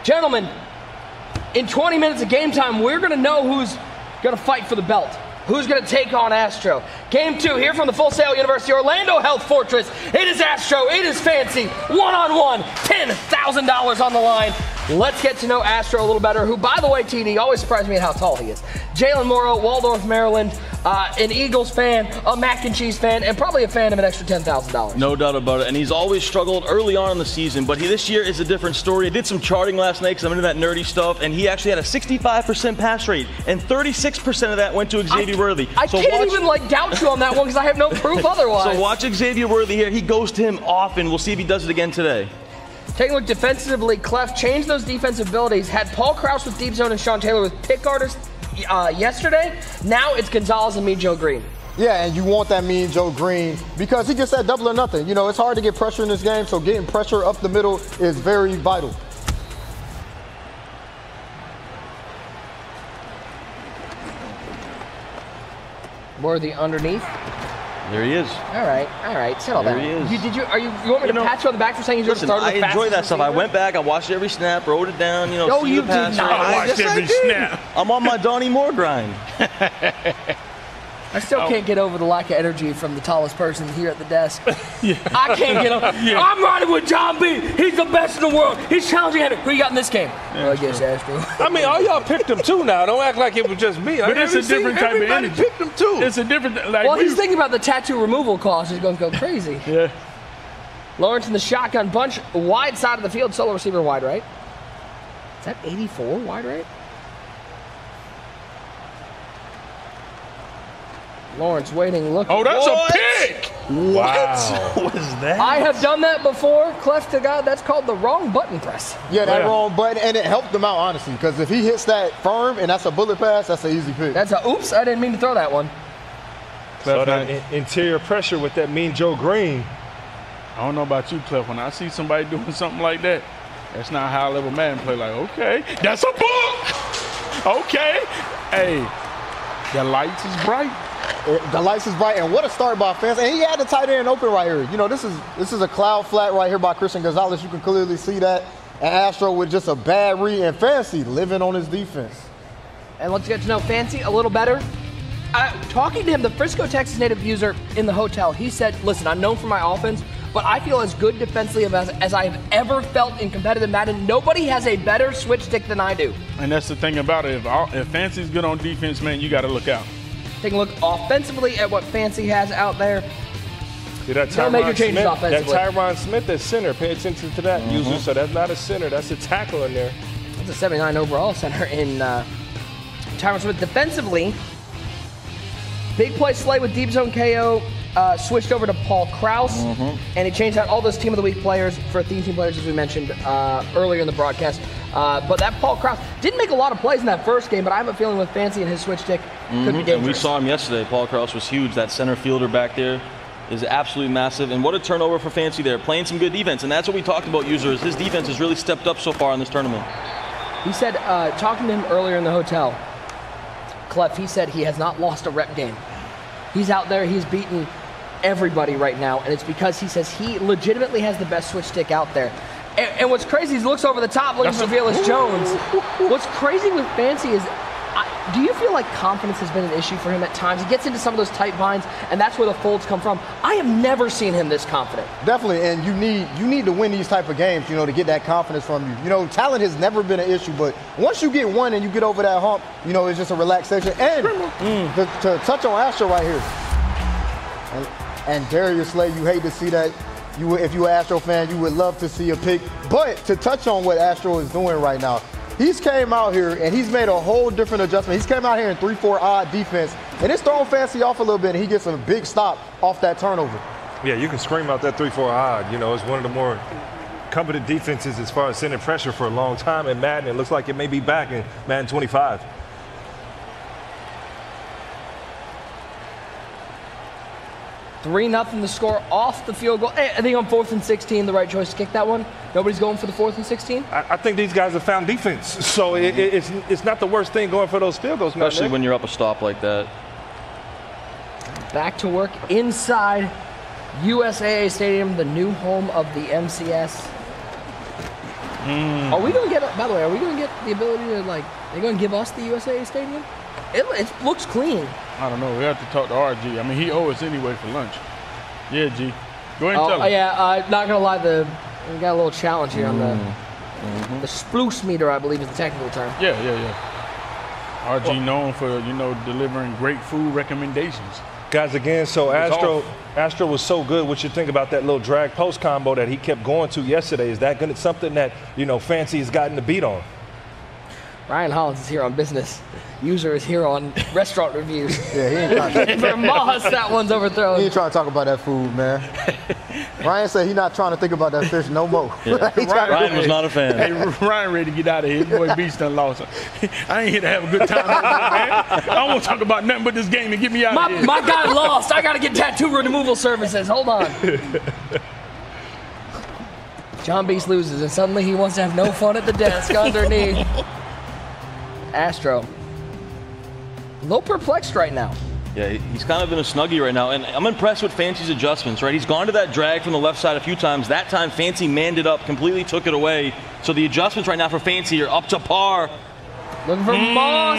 Gentlemen, in 20 minutes of game time, we're going to know who's going to fight for the belt. Who's going to take on Astro? Game 2 here from the Full Sail University Orlando Health Fortress. It is Astro. It is Fancy. One-on-one. $10,000 on the line. Let's get to know Astro a little better, who, by the way, TD, always surprised me at how tall he is. Jalen Morrow, Waldorf, Maryland, an Eagles fan, a mac and cheese fan, and probably a fan of an extra $10,000. No doubt about it, and he's always struggled early on in the season, but this year is a different story. I did some charting last night because I'm into that nerdy stuff, and he actually had a 65% pass rate, and 36% of that went to Xavier Worthy. I can't even doubt you on that one because I have no proof otherwise. So watch Xavier Worthy here. He goes to him often. We'll see if he does it again today. Taking a look defensively, Clef changed those defensive abilities. Had Paul Krause with deep zone and Sean Taylor with pick artists yesterday. Now it's Gonzalez and Mean Joe Green. Yeah, and you want that Mean Joe Green because he gets that double or nothing. You know, it's hard to get pressure in this game, so getting pressure up the middle is very vital. Worthy underneath. There he is. All right, settle down. There he is. You want me to pat you on the back for saying he's going to start with the fastest enjoy that stuff. I receiver? went back, I watched every snap, wrote it down, No, you did not. I watched every snap. I'm on my Donnie Moore grind. I still can't get over the lack of energy from the tallest person here at the desk. I can't get over. I'm riding with John B. He's the best in the world. He's challenging Henry. Who you got in this game? Well, I guess Astro. I mean, all y'all picked him too now. Don't act like it was just me. But it's a different type of energy. Everybody picked him too. It's a different, well, he's thinking about the tattoo removal cost. He's going to go crazy. Yeah. Lawrence in the shotgun bunch, wide side of the field, solo receiver wide right. Is that 84 wide right? Lawrence waiting, looking. Oh, that's a pick! What was that? I have done that before, cleft to God. That's called the wrong button press. Yeah, that wrong button, and it helped him out, honestly, because if he hits that firm and that's a bullet pass, that's an easy pick. That's a oops, I didn't mean to throw that one. So that interior pressure with that Mean Joe Green. I don't know about you, Clef. When I see somebody doing something like that, that's not high-level Madden play. Like, okay, that's a book! Okay. Hey, the lights is bright. The lights is bright, and what a start by Fancy. And he had the tight end open right here. You know, this is a cloud flat right here by Christian Gonzalez. You can clearly see that. And Astro with just a bad read, and Fancy living on his defense. And let's get to know Fancy a little better. Talking to him, the Frisco, Texas native user in the hotel, he said, listen, I'm known for my offense, but I feel as good defensively as I've ever felt in competitive Madden. Nobody has a better switch stick than I do. And that's the thing about it. If Fancy's good on defense, man, you got to look out. Take a look offensively at what Fancy has out there. See that no major changes Smith, offensively. that Tyron Smith at center. Pay attention to that user. So that's not a center. That's a tackle in there. That's a 79 overall center in Tyron Smith. Defensively, big play Slay with deep zone KO. Switched over to Paul Krause, and he changed out all those Team of the Week players for theme team players, as we mentioned earlier in the broadcast. But that Paul Krause didn't make a lot of plays in that first game, but I have a feeling with Fancy and his switch stick could be dangerous. And we saw him yesterday. Paul Krause was huge. That center fielder back there is absolutely massive. And what a turnover for Fancy there, playing some good defense. And that's what we talked about, users. His defense has really stepped up so far in this tournament. He said, talking to him earlier in the hotel, Clef, he said he has not lost a rep game. He's out there, he's beaten everybody right now, and it's because he says he legitimately has the best switch stick out there. And what's crazy is he looks over the top looking for Velus Jones. What's crazy with Fancy is, do you feel like confidence has been an issue for him at times? He gets into some of those tight binds, and that's where the folds come from. I have never seen him this confident. Definitely, and you need to win these type of games, you know, to get that confidence from you. You know, talent has never been an issue, but once you get one and you get over that hump, you know, it's just a relaxation. And to touch on Astro right here, and Darius Slay, you hate to see that. If you're an Astro fan, you would love to see a pick. But to touch on what Astro is doing right now, he's came out here and he's made a whole different adjustment. He's came out here in 3-4 odd defense, and it's thrown Fancy off a little bit, and he gets a big stop off that turnover. Yeah, you can scream out that 3-4 odd. You know, it's one of the more competent defenses as far as sending pressure for a long time in Madden. It looks like it may be back in Madden 25. 3-0 the score off the field goal. Hey, I think on 4th and 16, the right choice to kick that one. Nobody's going for the 4th and 16? I think these guys have found defense. So it's not the worst thing going for those field goals. Especially when you're up a stop like that. Back to work inside USAA Stadium, the new home of the MCS. Are we going to get, by the way, are we going to get the ability to, like, they're going to give us the USA Stadium? It looks clean. I don't know. We have to talk to RG. I mean, he owes us anyway for lunch. Yeah, G. Go ahead and tell him. Yeah, not going to lie, we got a little challenge here on the sploose meter, I believe is the technical term. Yeah. RG known for, delivering great food recommendations. Guys, again, so Astro was so good. What you think about that little drag post combo that he kept going to yesterday? Is that something that, Fancy has gotten the beat on? Ryan Hollins is here on business. User is here on restaurant reviews. Yeah, he ain't trying to. For Moss, that one's overthrown. He ain't trying to talk about that food, man. Ryan said he's not trying to think about that fish no more. Yeah. Ryan was not a fan. Hey, Ryan ready to get out of here. His boy Beast done lost. I ain't here to have a good time, man. I don't want to talk about nothing but this game and get me out of here. My guy lost. I got to get tattoo removal services. Hold on. John Beast loses, and suddenly he wants to have no fun at the desk underneath. Astro. A little perplexed right now. Yeah, he's kind of in a snuggie right now, and I'm impressed with Fancy's adjustments, right? He's gone to that drag from the left side a few times. That time, Fancy manned it up, completely took it away. So the adjustments right now for Fancy are up to par. Looking for Moss.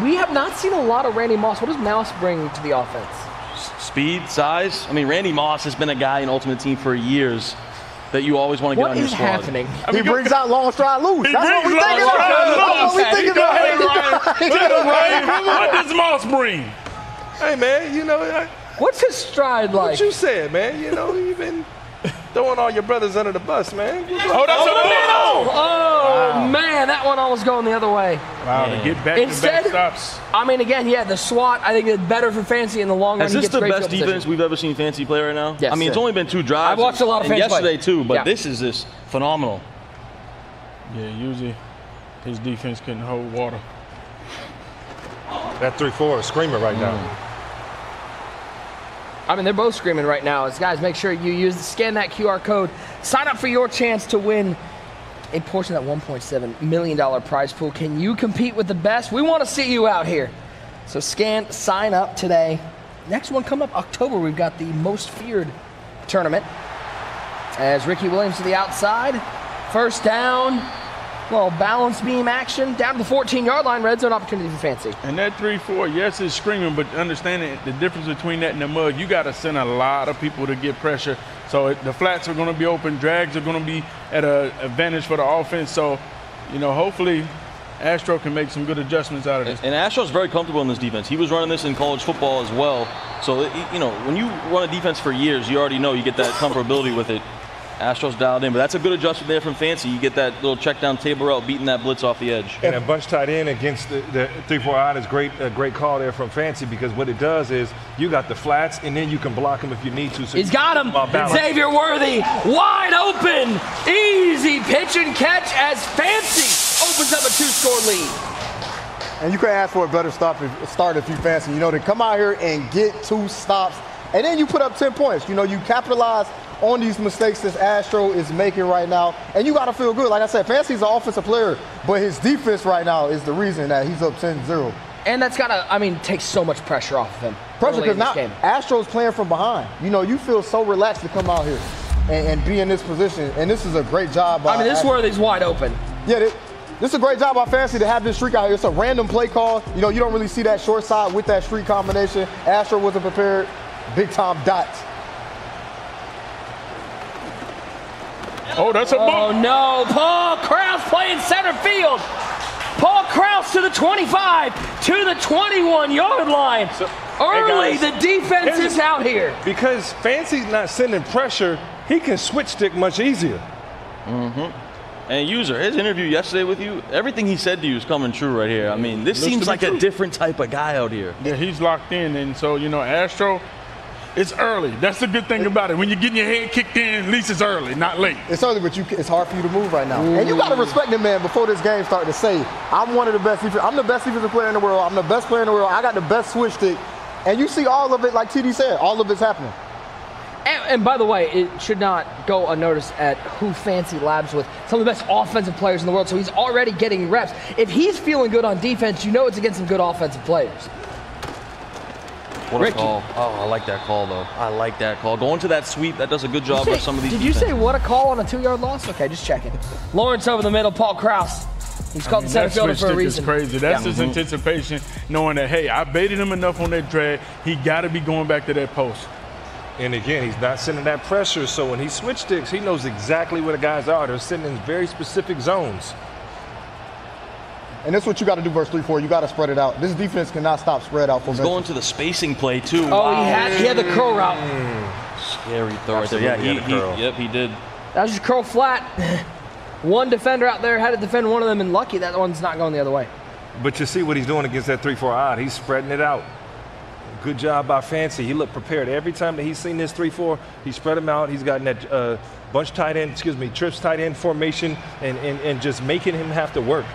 We have not seen a lot of Randy Moss. What does Moss bring to the offense? Speed, size. I mean, Randy Moss has been a guy in Ultimate Team for years that you always want to get on your squad. What is happening? He brings out long stride loose. That's what we thinking about. That's what we thinking about. What does Moss bring? Hey, man, What's his stride like? what you said, man. You've been throwing all your brothers under the bus, man. Oh, that's a middle! Oh, man, that one almost going the other way. Wow, to get back Instead, to back stops. I mean, again, the SWAT, I think, is better for Fancy in the long run. Is this the best defense we've ever seen Fancy play right now? Yes. I mean, it's only been 2 drives. I watched a lot of and Fancy yesterday, play. too, but Yeah. this is just phenomenal. Yeah, usually his defense couldn't hold water. That 3-4 is screaming right now. I mean, they're both screaming right now. Guys, make sure you scan that QR code. Sign up for your chance to win a portion of that $1.7 million prize pool. Can you compete with the best? We want to see you out here. So sign up today. Next one coming up October, we've got the Most Feared tournament. As Ricky Williams to the outside. First down. Well, balance beam action. Down to the 14-yard line. Red zone opportunity for Fancy. And that 3-4, yes, it's screaming, but understanding the difference between that and the mud, you got to send a lot of people to get pressure. So the flats are going to be open. Drags are going to be at an advantage for the offense. So, hopefully Astro can make some good adjustments out of this. And Astro's very comfortable in this defense. He was running this in college football as well. So, when you run a defense for years, you already know you get that comfortability with it. Astro's dialed in, but that's a good adjustment there from Fancy. You get that little check down table route, beating that blitz off the edge. And a bunch tight end against the 3-4 odd is a great call there from Fancy, because what it does is you got the flats, and then you can block him if you need to. So he's got him. Xavier Worthy, wide open, easy pitch and catch as Fancy opens up a 2-score lead. And you couldn't ask for a better start if you Fancy. To come out here and get 2 stops, and then you put up 10 points. You capitalize on these mistakes that Astro is making right now, and you got to feel good. Like I said, Fancy's an offensive player, but his defense right now is the reason that he's up 10-0. And that's got to, take so much pressure off of him. Pressure, because now Astro's playing from behind. You feel so relaxed to come out here and be in this position, and this is a great job by this Worthy's wide open. Yeah, this is a great job by Fancy to have this streak out here. It's a random play call. You don't really see that short side with that streak combination. Astro wasn't prepared. Big-time dots. Oh, that's a ball. Oh, no. Paul Krause playing center field. Paul Krause to the 25, to the 21-yard line. Early, the defense is out here. Because Fancy's not sending pressure, he can switch stick much easier. And User, his interview yesterday with you, everything he said to you is coming true right here. I mean, this seems like a different type of guy out here. Yeah, he's locked in, and so, Astro, it's early. That's the good thing about it. When you're getting your head kicked in, at least it's early, not late. It's early, but it's hard for you to move right now. And you got to respect the man before this game started to say, I'm one of the best I'm the best defensive player in the world. I'm the best player in the world. I got the best switch stick. And you see all of it, like TD said, all of it's happening. And by the way, it should not go unnoticed at who Fancy labs with. Some of the best offensive players in the world, so he's already getting reps. If he's feeling good on defense, it's against some good offensive players. What a Ricky. call. Oh, I like that call, though. I like that call. Going to that sweep, that does a good job for some of these Did you defenses. say what a call on a 2-yard loss? Okay, just checking. Lawrence over the middle, Paul Krause. He's called the center fielder for a reason. Is crazy. That's his anticipation, knowing that, hey, I baited him enough on that drag. He got to be going back to that post. And again, he's not sending that pressure, so when he switch sticks, he knows exactly where the guys are. They're sitting in very specific zones. And that's what you got to do versus 3-4. You got to spread it out. This defense cannot stop spread out. He's going to the spacing play, too. Oh, wow. he had the curl route. Scary throw right there. Yeah, yep, he did. That was just curl flat. One defender out there had to defend one of them, and lucky that one's not going the other way. But you see what he's doing against that 3-4 odd. He's spreading it out. Good job by Fancy. He looked prepared. Every time that he's seen this 3-4, he spread him out. He's gotten that bunch tight end, trips tight end formation and just making him have to work.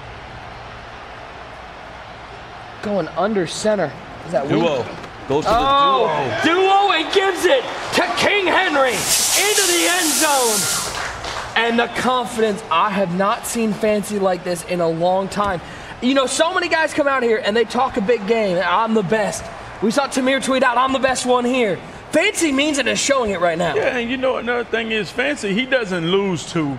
Going under center. Is that Duo. Goes to the duo and gives it to King Henry into the end zone. And the confidence, I have not seen Fancy like this in a long time. You know, so many guys come out here and they talk a big game. I'm the best. We saw Tamir tweet out, I'm the best one here. Fancy means it and is showing it right now. Yeah, and you know another thing is Fancy, he doesn't lose to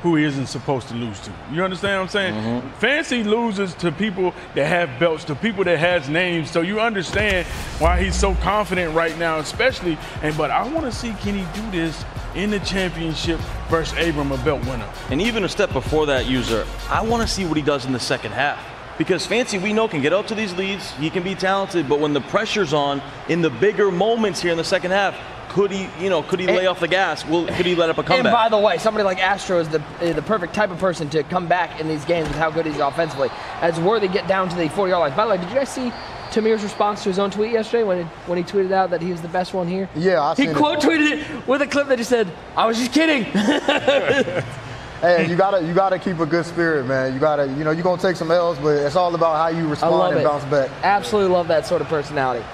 who he isn't supposed to lose to. You understand what I'm saying? Fancy loses to people that have belts, to people that has names. So you understand why he's so confident right now, especially. But I want to see, can he do this in the championship versus Abram, a belt winner? And even a step before that, user, I want to see what he does in the second half. Because Fancy, we know, can get up to these leads. He can be talented, but when the pressure's on in the bigger moments here in the second half, could he lay off the gas? Could he let up a comeback? And by the way, somebody like Astro is the perfect type of person to come back in these games with how good he is offensively. As Worthy get down to the 40-yard line. By the way, did you guys see Tamir's response to his own tweet yesterday when he tweeted out that he was the best one here? Yeah, I seen He quote tweeted it with a clip that just said, "I was just kidding." Hey, you gotta keep a good spirit, man. You gotta, you're gonna take some L's, but it's all about how you respond and bounce back. Absolutely love that sort of personality.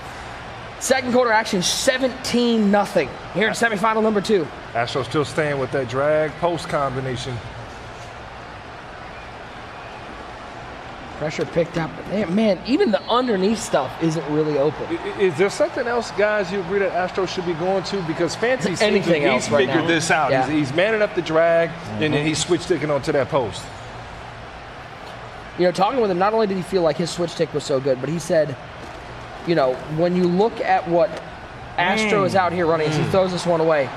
Second quarter action, 17-0 here in semifinal number 2. Astro still staying with that drag post combination. Pressure picked up. Man, even the underneath stuff isn't really open. Is there something else, guys, you agree that Astro should be going to? Because Fancy seems Anything he's else right figured now. this out. Yeah. He's manning up the drag, and then he's switch sticking onto that post. Talking with him, not only did he feel like his switch stick was so good, but he said, when you look at what Astro is out here running, as he throws this one away,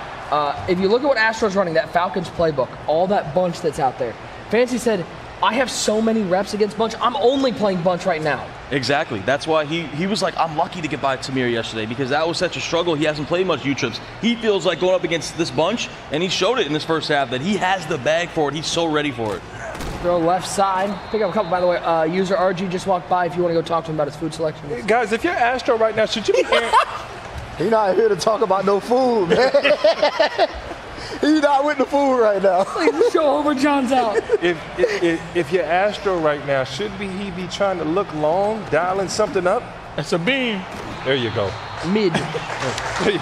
if you look at what Astro's running, that Falcons playbook, all that bunch that's out there, Fancy said, I have so many reps against bunch, I'm only playing bunch right now. Exactly. That's why he was like, I'm lucky to get by Tamir yesterday because that was such a struggle. He hasn't played much U-trips. He feels like going up against this bunch, and he showed it in this first half that he has the bag for it. He's so ready for it. Throw left side. Pick up a couple, by the way. User RG just walked by if you want to go talk to him about his food selection. Guys, if you're Astro right now, should you be He's not here to talk about no food, man. He's not with the food right now. Please show over John's out. if you're Astro right now, should he be trying to look long, dialing something up? That's a beam. There you go. Mid. There you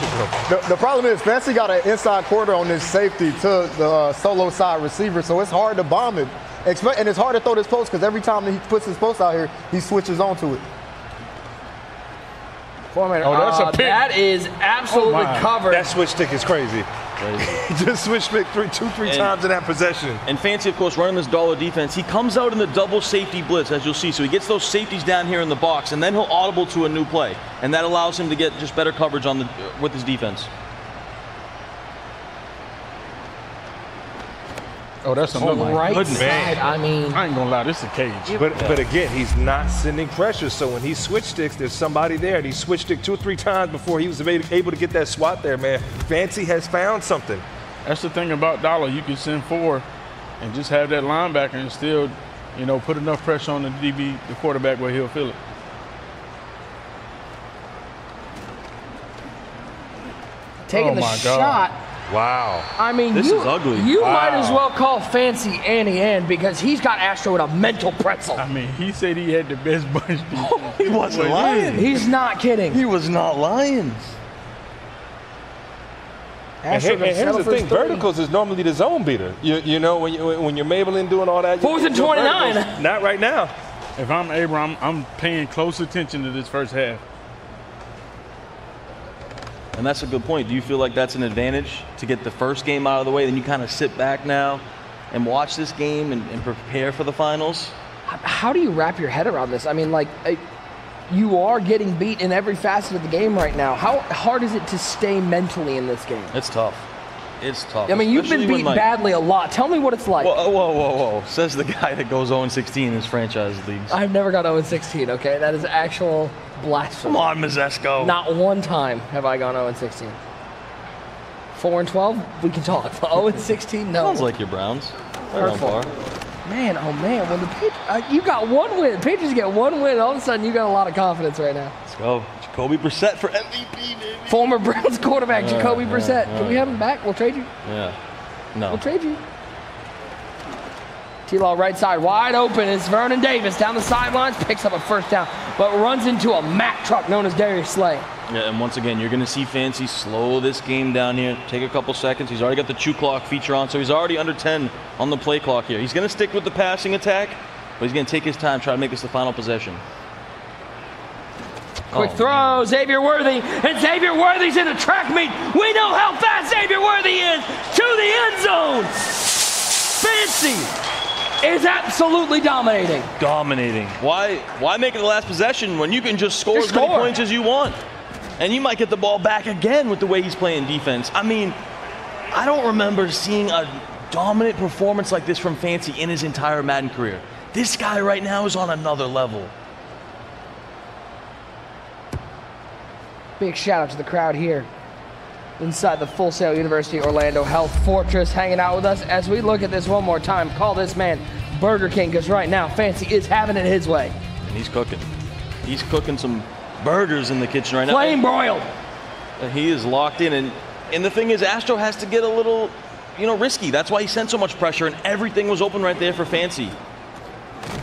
go. The problem is Fancy got an inside quarter on this safety to the solo side receiver, so it's hard to bomb him. And it's hard to throw this post because every time he puts his post out here, he switches onto it. Oh, that's a pick. That is absolutely covered. That switch stick is crazy. Just switch stick two, three times in that possession. And Fancy, of course, running this dollar defense, he comes out in the double safety blitz, as you'll see. So he gets those safeties down here in the box, and then he'll audible to a new play. And that allows him to get just better coverage with his defense. Oh, that's another one. Right Goodness. side, I mean. I ain't gonna lie, this is a cage. But again, he's not sending pressure. So when he switch sticks, there's somebody there. And he switched stick 2 or 3 times before he was able to get that swat there, man. Fancy has found something. That's the thing about Dollar. You can send 4 and just have that linebacker and still, put enough pressure on the DB, the quarterback, where he'll feel it. Taking the shot. Wow. I mean, This is ugly. You might as well call Fancy Annie Ann because he's got Astro in a mental pretzel. I mean, he said he had the best bunch defense. He wasn't lying. He's not kidding. He was not lying. And here's the thing, verticals is normally the zone beater. You know, when you're Maybelline doing all that. 4th and 29. Not right now. If I'm Abram, I'm paying close attention to this first half. And that's a good point. Do you feel like that's an advantage to get the first game out of the way, then you kind of sit back now and watch this game and prepare for the finals? How do you wrap your head around this? I mean, like, you are getting beat in every facet of the game right now. How hard is it to stay mentally in this game? It's tough. It's tough. I mean, you've been beat badly a lot. Tell me what it's like. Whoa. Says the guy that goes 0-16 in his franchise leagues. I've never got 0-16, okay? That is actual blasphemy. Come on, Mazesko. Not one time have I gone 0-16. 4-12, we can talk. 0-16, no. Sounds like your Browns. Hurtful. Man, oh man, when the Patriots, you got one win. Patriots get one win, all of a sudden you got a lot of confidence right now. Let's go. Jacoby Brissett for MVP, baby. Former Browns quarterback, Jacoby Brissett. Can we have him back? We'll trade you. Yeah. No. We'll trade you. T-Law right side, wide open. It's Vernon Davis down the sidelines, picks up a first down, but runs into a Mack truck known as Darius Slay. Yeah, and once again, you're going to see Fancy slow this game down here. Take a couple seconds. He's already got the chew clock feature on, so he's already under 10 on the play clock here. He's going to stick with the passing attack, but he's going to take his time, try to make this the final possession. Quick throw, Xavier Worthy, and Xavier Worthy's in a track meet. We know how fast Xavier Worthy is to the end zone. Fancy is absolutely dominating. Dominating. Why make it the last possession when you can just score as many points as you want? And you might get the ball back again with the way he's playing defense. I mean, I don't remember seeing a dominant performance like this from Fancy in his entire Madden career. This guy right now is on another level. Big shout out to the crowd here inside the Full Sail University Orlando Health Fortress, hanging out with us as we look at this one more time. Call this man Burger King, because right now Fancy is having it his way. And he's cooking. He's cooking some burgers in the kitchen right now. Flame broiled. He is locked in, and the thing is, Astro has to get a little, risky. That's why he sent so much pressure, and everything was open right there for Fancy.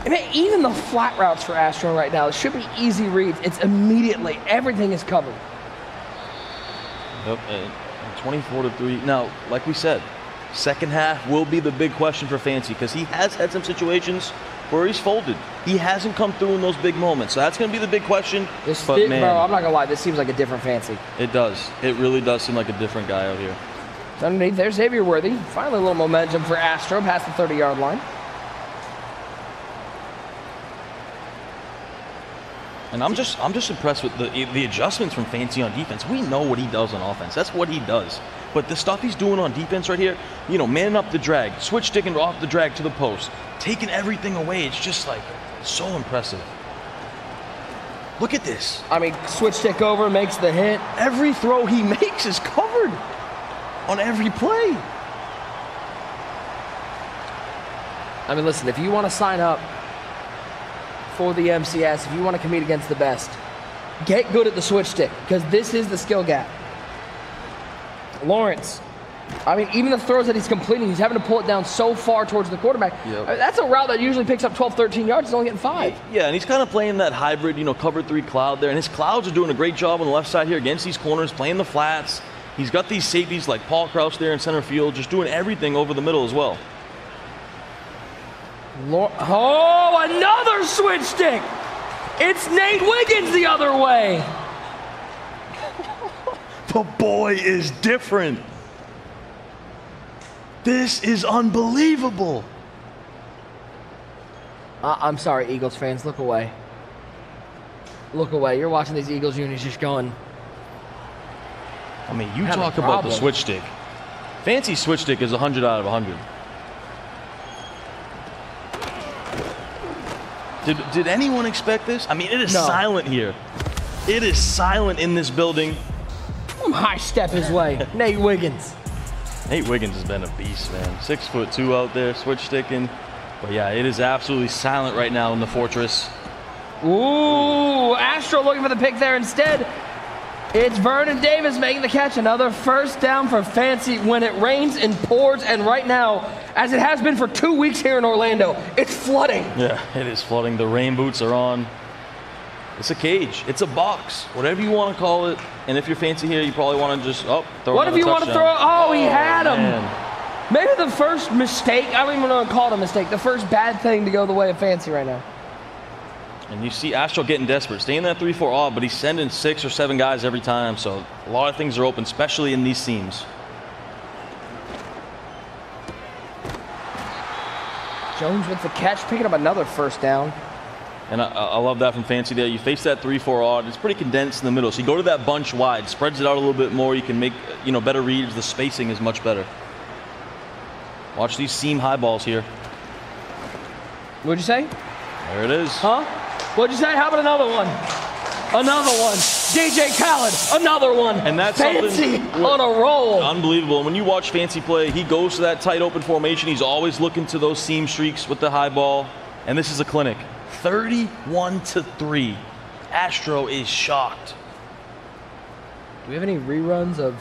And even the flat routes for Astro right now, it should be easy reads. It's immediately, everything is covered. Yep, 24-3. Now, like we said, second half will be the big question for Fancy, because he has had some situations where he's folded. He hasn't come through in those big moments. So that's going to be the big question. Bro, I'm not going to lie, this seems like a different Fancy. It does. It really does seem like a different guy out here. So underneath, there's Xavier Worthy. Finally, a little momentum for Astro past the 30-yard line. And I'm just impressed with the adjustments from Fancy on defense. We know what he does on offense. That's what he does. But the stuff he's doing on defense right here, manning up the drag, switch sticking off the drag to the post, taking everything away, it's just like so impressive. Look at this. I mean, switch stick over, makes the hit. Every throw he makes is covered on every play. I mean, listen, if you want to sign up for the MCS, if you want to compete against the best, get good at the switch stick, because this is the skill gap. Lawrence, I mean, even the throws that he's completing, he's having to pull it down so far towards the quarterback. Yep. I mean, that's a route that usually picks up 12, 13 yards. He's only getting 5. Yeah, and he's kind of playing that hybrid, cover 3 cloud there. And his clouds are doing a great job on the left side here against these corners, playing the flats. He's got these safeties like Paul Krause there in center field, just doing everything over the middle as well. Oh, another switch stick. It's Nate Wiggins the other way. The boy is different. This is unbelievable. I'm sorry, Eagles fans. Look away. Look away. You're watching these Eagles unis just going. I mean, you talk about the switch stick. Fancy switch stick is 100 out of 100. Did anyone expect this? I mean, it is silent here. It is silent in this building. High step his way. Nate Wiggins. Nate Wiggins has been a beast, man. 6'2" out there, switch sticking. But yeah, it is absolutely silent right now in the Fortress. Ooh, Astro looking for the pick there instead. It's Vernon Davis making the catch. Another first down for Fancy when it rains and pours. And right now, as it has been for 2 weeks here in Orlando, it's flooding. Yeah, it is flooding. The rain boots are on. It's a cage. It's a box. Whatever you want to call it. And if you're Fancy here, you probably want to just, throw what if you want to throw? Oh, he had him. Man. Maybe the first mistake, I don't even want to call it a mistake, the first bad thing to go the way of Fancy right now. And you see Astro getting desperate, staying that 3-4 odd, but he's sending 6 or 7 guys every time, so a lot of things are open, especially in these seams. Jones with the catch, picking up another first down. And I love that from Fancy there. You face that 3-4 odd, it's pretty condensed in the middle, so you go to that bunch wide, spreads it out a little bit more, you can make better reads, the spacing is much better. Watch these seam high balls here. What'd you say? There it is. Huh? What'd you say? How about another one? Another one. DJ Khaled, another one. And that's Fancy on a roll. Unbelievable. When you watch Fancy play, he goes to that tight open formation. He's always looking to those seam streaks with the high ball. And this is a clinic. 31-3. Astro is shocked. Do we have any reruns of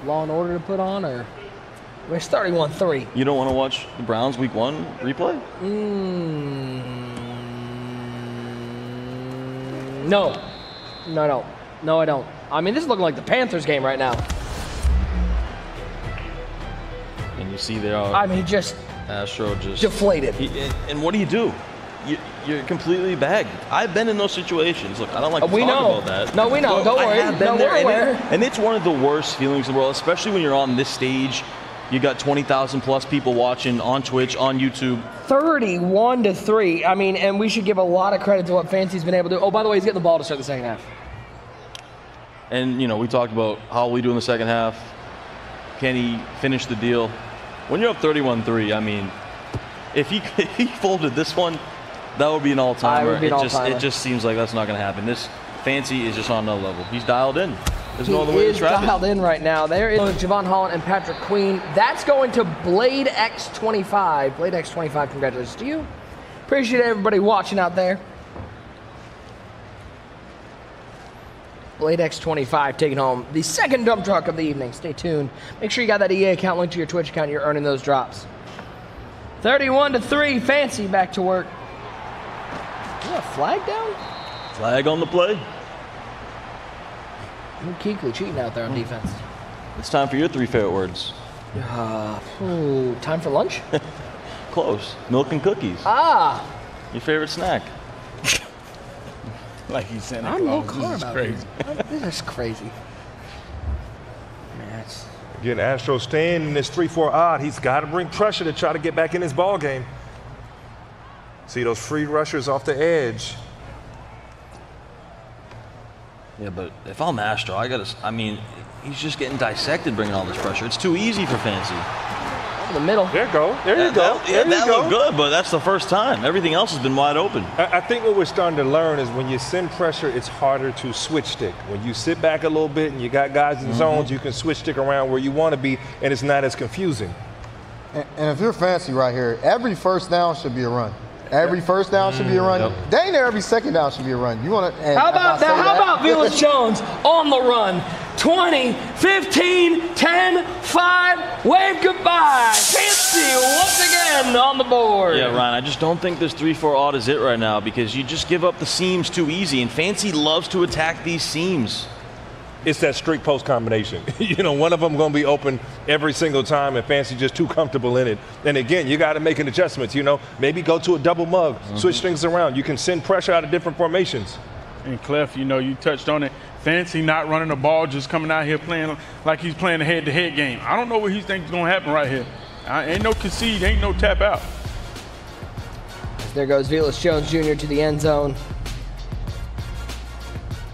Law and Order to put on, or we're starting 1-3? You don't want to watch the Browns Week 1 replay? No, I don't. I mean, this is looking like the Panthers game right now. And you see there, I mean, just Astro just deflated. And what do? You're completely bagged. I've been in those situations. Look, I don't like to talk about that. No, we know. Don't worry. No, we're aware. And it's one of the worst feelings in the world, especially when you're on this stage. You got 20,000 plus people watching on Twitch, on YouTube. 31-3. I mean, and we should give a lot of credit to what Fancy's been able to do. Oh, by the way, he's getting the ball to start the second half. And, we talked about how will we do in the second half. Can he finish the deal? When you're up 31-3, I mean, if he folded this one, that would be an all-timer. It just seems like that's not going to happen. This Fancy is just on another level. He's dialed in. There's no other way to trap it. He is dialed in right now. There is Javon Holland and Patrick Queen. That's going to Blade X25. Blade X25, congratulations to you. Appreciate everybody watching out there. Blade X25 taking home the second dump truck of the evening. Stay tuned. Make sure you got that EA account linked to your Twitch account. You're earning those drops. 31-3. Fancy back to work. Is there a flag down? Flag on the play. Keekley cheating out there on defense. It's time for your 3 favorite words. Time for lunch? Close. Milk and cookies. Your favorite snack. Like he's Santa I'm low Claus. carb This is out crazy. This is crazy. Man, Again, Astro staying in this 3-4 odd. He's got to bring pressure to try to get back in his ball game. See those free rushers off the edge. Yeah, but if I'm Astro, he's just getting dissected bringing all this pressure. It's too easy for Fancy. in the middle. There you go. There you go. That looked good, but that's the first time. Everything else has been wide open. I think what we're starting to learn is when you send pressure, it's harder to switch stick. When you sit back a little bit and you got guys in zones, you can switch stick around where you want to be, and it's not as confusing. And if you're Fancy right here, every first down should be a run. Every first down should be a run. Yep. Dang near every second down should be a run. You want to? How about that? How about Velus Jones on the run? 20, 15, 10, 5, wave goodbye. Fancy once again on the board. Yeah, Ryan, I just don't think this 3-4 odd is it right now because you just give up the seams too easy, and Fancy loves to attack these seams. It's that straight post combination. One of them going to be open every single time, and Fancy just too comfortable in it. And again, you got to make an adjustment. Maybe go to a double mug, switch things around. You can send pressure out of different formations. And Clef, you touched on it. Fancy not running the ball, just coming out here playing like he's playing a head-to-head game. I don't know what he thinks is going to happen right here. Ain't no concede, ain't no tap out. There goes Velus Jones Jr. to the end zone.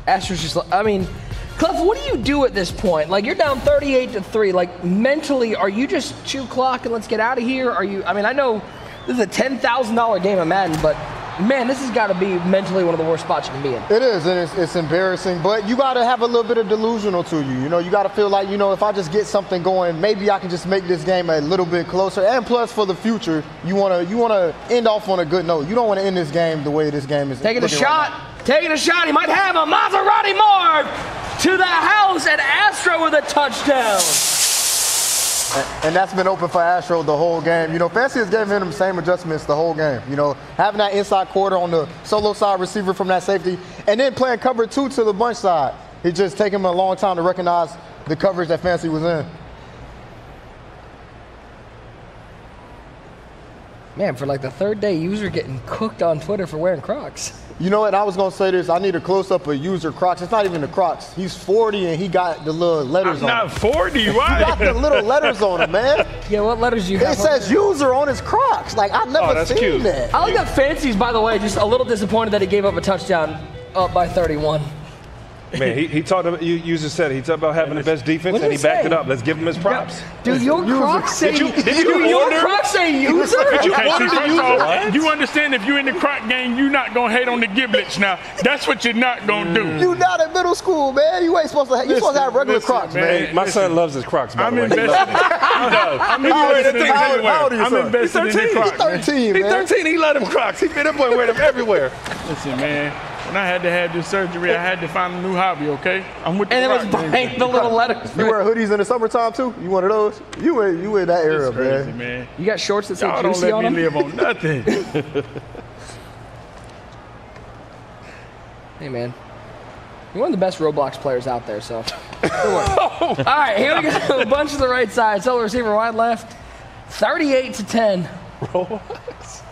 Astro's just, Clef, what do you do at this point? Like, you're down 38-3. Like, mentally, are you just chew clock and let's get out of here? Are you? I know this is a $10,000 game of Madden, but man, this has got to be mentally one of the worst spots you can be in. It is, and it's embarrassing, but you got to have a little bit of delusional to you. You got to feel like, if I just get something going, maybe I can just make this game a little bit closer. And plus, for the future, you want to end off on a good note. You don't want to end this game the way this game is. Taking a shot. Taking a shot. He might have a Maserati Marv to the house, and Astro with a touchdown. And that's been open for Astro the whole game. Fancy has given him the same adjustments the whole game. Having that inside quarter on the solo side receiver from that safety, and then playing cover 2 to the bunch side. It just taken him a long time to recognize the coverage that Fancy was in. Man, for like the third day, user getting cooked on Twitter for wearing Crocs. You know what? I was going to say this. I need a close-up of user Crocs. It's not even the Crocs. He's 40 and he got the little letters I'm on not 40, why? He got the little letters on him, man. Yeah, what letters do you have? It says user on his Crocs. Like, I've never seen cute. that. I like that Fancy's, by the way, just a little disappointed that he gave up a touchdown up by 31. Man, he talked about, user said it. He talked about having the best defense, What and did he he backed say? it up. Let's give him his props. Dude, your Crocs say Did you your order? Crocs say user? Okay, see, order the first user? off, What? you understand if you're in the Croc game, you're not going to hate on the giblets now. That's what you're not going to do. You not in middle school, man. You ain't supposed to have, you supposed to have regular listen, Crocs, man. man. My son loves his Crocs, by I'm the way. He invested. loves it. He does. I'm invested in How old are you, I'm son? invested in the He's Crocs. 13, He's man. 13. He let him Crocs. That boy wearing them everywhere. Listen, man, when I had to have this surgery, I had to find a new hobby, okay? I'm with the And it was Croc game. behind the little letters. You wear hoodies in the summertime, too? You one of those? You in that era, It's crazy, man. man. You got shorts that say Y'all don't juicy on let me them? live on nothing. Hey, man. You're one of the best Roblox players out there, so. Good work. All right, here we go. A bunch to the right side. Solo receiver wide left. 38-10. Roblox.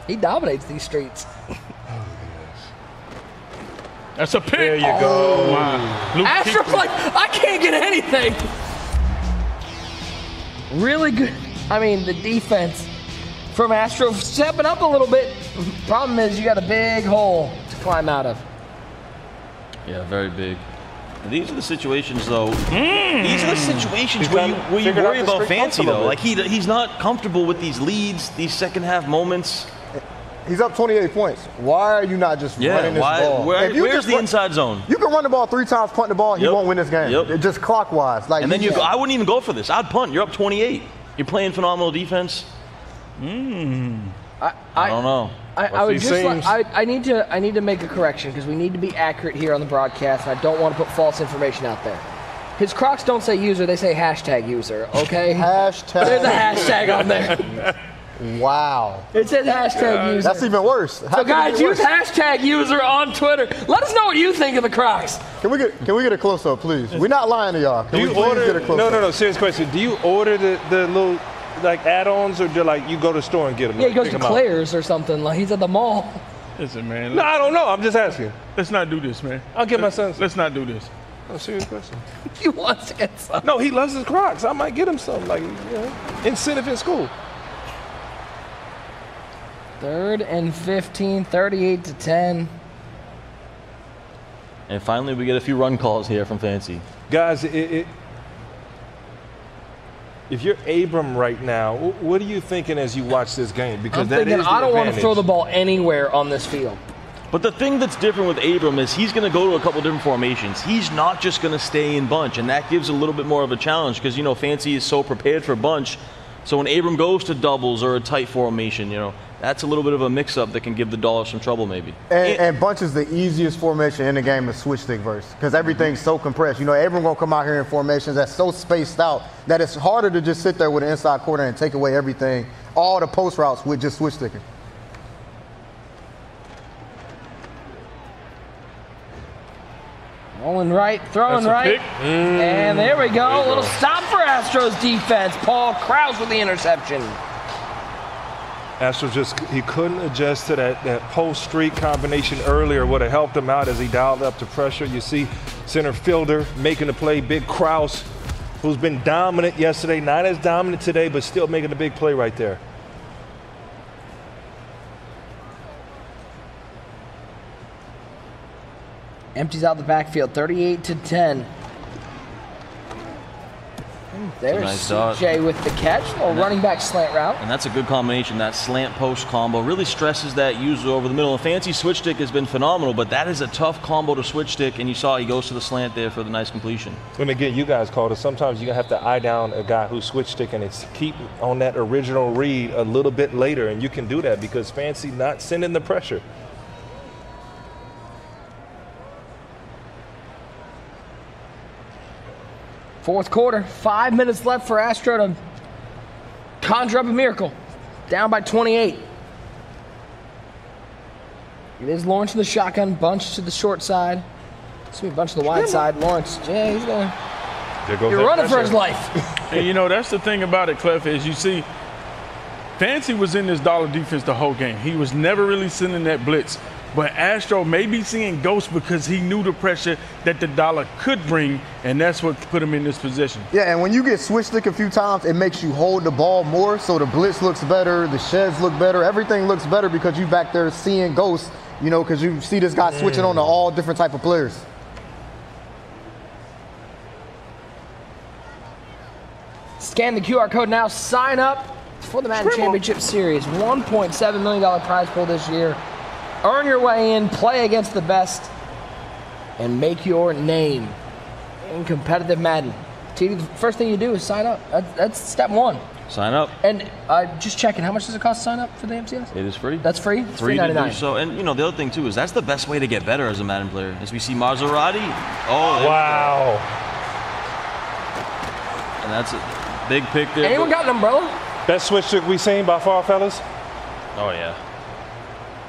He dominates these streets. That's a pick. There you go. Wow. Luke Astro's Kuechly. like, I can't get anything. Really good. I mean, the defense from Astro stepping up a little bit. Problem is, you got a big hole to climb out of. Yeah, very big. And these are the situations, though. These are the situations where you figured out worry the about streak Fancy, comfortable though. bit. Like he's not comfortable with these leads, these second half moments. He's up 28 points. Why are you not just running this ball? Where's If you just the run- inside zone? You can run the ball 3 times, punt the ball, he Yep. won't win this game. Yep. It's just clockwise. Like, And then I wouldn't even go for this. I'd punt. You're up 28. You're playing phenomenal defense. I don't know. I would these just seams? I need to make a correction because we need to be accurate here on the broadcast, and I don't want to put false information out there. His Crocs don't say user; they say hashtag user. Okay. There's a Hashtag. hashtag on there. Wow. It says hashtag user. That's even worse. So guys, use hashtag user on Twitter. Let us know what you think of the Crocs. Can we get a close up, please? We're not lying to y'all. Can Do we you please order? get a close up? No. Serious question. Do you order the little like add-ons, or do like you go to the store and get them? Yeah, he goes Pick to 'em out? Claire's or something. Like he's at the mall. Listen, man. No, I don't know. I'm just asking. Let's not do this, man. I'll get my son. Let's not do this. No, serious question. He wants to get some. No, he loves his Crocs. I might get him some, like, incentive in school. 3rd and 15, 38-10. And finally, we get a few run calls here from Fancy. Guys, if you're Abram right now, what are you thinking as you watch this game? Because I'm that thinking is the I don't want to advantage. throw the ball anywhere on this field. But the thing that's different with Abram is he's going to go to a couple different formations. He's not just going to stay in bunch, and that gives a little bit more of a challenge because, Fancy is so prepared for bunch. So when Abram goes to doubles or a tight formation, that's a little bit of a mix-up that can give the Dollars some trouble maybe. And bunch is the easiest formation in the game of switch stick verse because everything's so compressed. Abram gonna come out here in formations that's so spaced out that it's harder to just sit there with an inside quarter and take away everything, all the post routes with just switch sticking. Rolling right, throwing That's a right. pick. And there we go. A little stop for Astros defense. Paul Krause with the interception. Astro he couldn't adjust to that post streak combination earlier. Would have helped him out as he dialed up the pressure. You see center fielder making the play, Big Krause, who's been dominant yesterday, not as dominant today, but still making a big play right there. Empties out the backfield, 38-10. There's nice dot. CJ with the catch. A running back slant route. And that's a good combination. That slant post combo really stresses that user over the middle. And Fancy switch stick has been phenomenal, but that is a tough combo to switch stick. And you saw he goes to the slant there for the nice completion. And again, you guys called it. Sometimes you have to eye down a guy who's switch sticking and keep on that original read a little bit later. And you can do that because Fancy not sending the pressure. Fourth quarter, 5 minutes left for Astro to conjure up a miracle. Down by 28. It is Lawrence in the shotgun, Bunch to the short side. Excuse me, Bunch to the wide side. Lawrence, yeah, he's going. There goes He's that running for his pressure. life. And that's the thing about it, Clef, is you see Fancy was in this dollar defense the whole game. He was never really sending that blitz. But Astro may be seeing ghosts because he knew the pressure that the dollar could bring, and that's what put him in this position. Yeah, and when you get switch stick a few times, it makes you hold the ball more, so the blitz looks better, the sheds look better, everything looks better because you back there seeing ghosts, you know, because you see this guy switching on to all different type of players. Scan the QR code now. Sign up for the Madden Championship Series. $1.7 million prize pool this year. Earn your way in, play against the best, and make your name in competitive Madden. TD, the first thing you do is sign up. That's step one. Sign up. And just checking, how much does it cost to sign up for the MCS? It is free. That's free? It's free to do $3.99. so. And, you know, the other thing, too, is that's the best way to get better as a Madden player. As we see Maserati. Oh, Wow. and that's a big pick there. Anyone got an umbrella? Best switch trick we seen by far, fellas? Oh, yeah.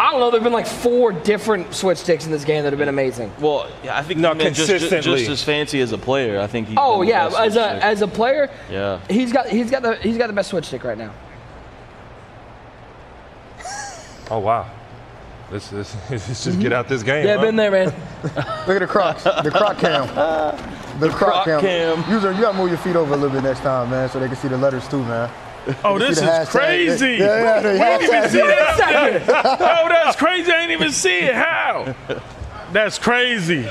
I don't know. There have been like 4 different switch sticks in this game that have been amazing. Well, yeah, I think No, he meant consistently. just as fancy as a player. I think he's Oh been the yeah, best switch stick. as a player, Yeah. he's got the best switch stick right now. Oh, wow. Let's just get out this game. Yeah, huh? been there, man. Look at the Crocs, the Croc cam. The Croc cam. User, you gotta move your feet over a little bit next time, man, so they can see the letters too, man. Oh, this See is the hashtag? crazy. Yeah, We didn't even see that. Oh, that's crazy. I didn't even see it. How? That's crazy.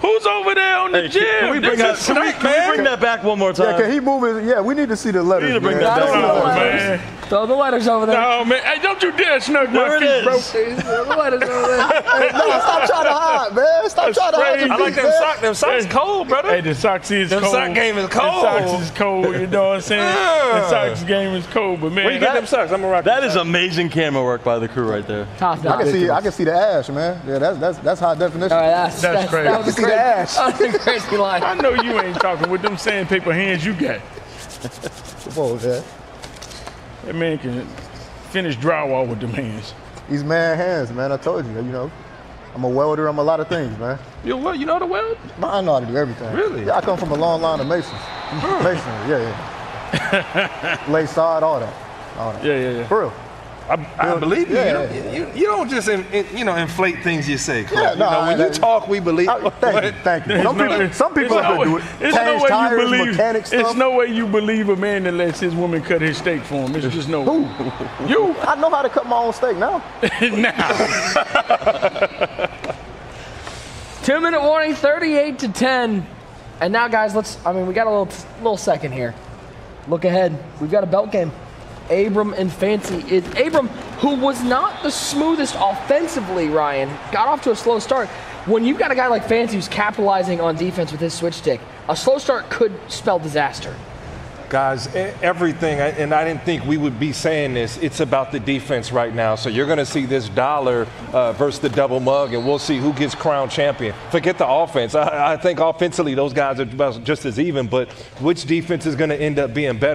Who's over there on the gym? Can we bring that back one more time? Yeah, can he move it? Yeah, we need to see the letters. We need to bring man. that back. Oh, Throw the man. Throw the letters over there. No, man. Hey, don't you dare snug my There it feet, bro. is. Throw the letters over there. Hey, no, stop trying to hide, man. Stop That's trying to hide crazy. your I feet, like them man. socks. Them socks cold, brother. Hey, the Sox is Them cold. sock game is cold. The Sox is cold. You know what I'm saying? The Sox game is cold, but man, Where you get them socks? I'm gonna rock That them is amazing camera work by the crew right there. Top I notch. can see the ash, man. Yeah, that's high definition. All right, that's crazy. That was a See the crazy, ash. that was a crazy line. I know you ain't talking with them sandpaper hands you got. Come on, man. That man can finish drywall with them hands. These man hands, man. I told you, you know. I'm a welder. I'm a lot of things, man. You what? You know the weld? I know how to do everything. Really? Yeah, I come from a long line of masons. Masonry, yeah. Lay side, all that. Yeah. For real. I believe you. Yeah. You don't just inflate things you say. Clark. Yeah, no, you know, when you I- talk, we believe. Thank you. Some people have to do it. It's Change no way tires, you believe. mechanic It's stuff. no way you believe a man that lets his woman cut his steak for him. It's just no. Who? You I know how to cut my own steak now. now. 2-minute warning, 38-10. And now, guys, we got a little second here. Look ahead. We've got a belt game. Abram and Fancy. Abram, who was not the smoothest offensively, Ryan, got off to a slow start. When you've got a guy like Fancy who's capitalizing on defense with his switch stick, a slow start could spell disaster. Guys, everything, and I didn't think we would be saying this, it's about the defense right now. So you're going to see this dollar versus the double mug, and we'll see who gets crowned champion. Forget the offense. I think offensively those guys are about just as even, but which defense is going to end up being better?